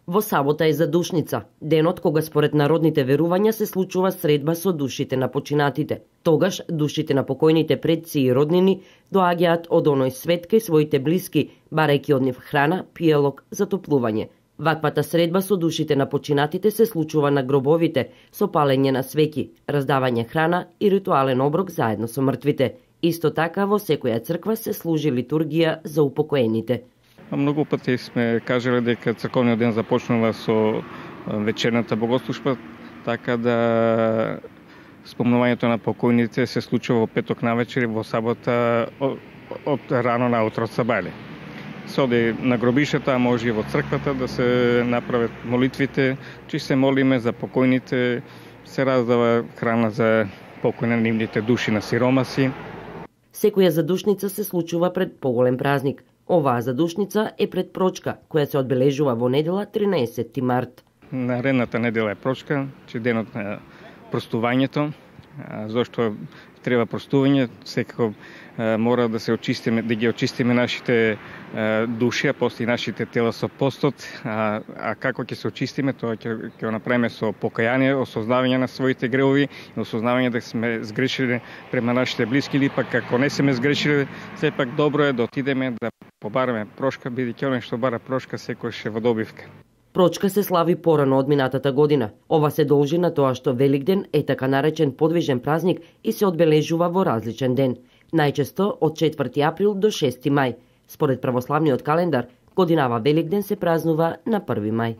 Во сабота е задушница, денот кога според народните верувања се случува средба со душите на починатите. Тогаш душите на покојните предци и роднини доаѓаат од оној свет кај своите блиски, барајќи од нив храна, пиелок, затоплување. Ваквата средба со душите на починатите се случува на гробовите, со палење на свеќи, раздавање храна и ритуален оброк заедно со мртвите. Исто така во секоја црква се служи литургија за упокоените. Многу пати сме кажале дека црковниот ден започнува со вечерната богослужба, така да спомнувањето на покојните се случува во петок навечер и во сабота од рано наутро сабајле. Се оди на гробишата, а може и во црквата да се направат молитвите, че се молиме за покојните, се раздава храна за покој на нивните души на сиромаси. Секоја задушница се случува пред поголем празник. Оваа задушница е пред прочка, која се одбележува во недела 13 март. Наредната недела е прочка, че денот на простувањето. Зошто треба простување? Секако мора да се очистиме, да ги очистиме нашите души, а после и нашите тела со постот. А како ќе се очистиме, тоа ќе го направиме со покаяние, осознавање на своите гревови и осознавање да сме сгрешили према нашите блиски, или пак ако не сме сгрешили, сепак добро е да отидеме да побараме прошка, бидејќи оној што бара прошка секојаш е во добивка. Прочка се слави порано од минатата година. Ова се должи на тоа што Великден е така наречен подвижен празник и се одбележува во различен ден. Најчесто од 4 април до 6 мај. Според православниот календар, годинава Великден се празнува на 1 мај.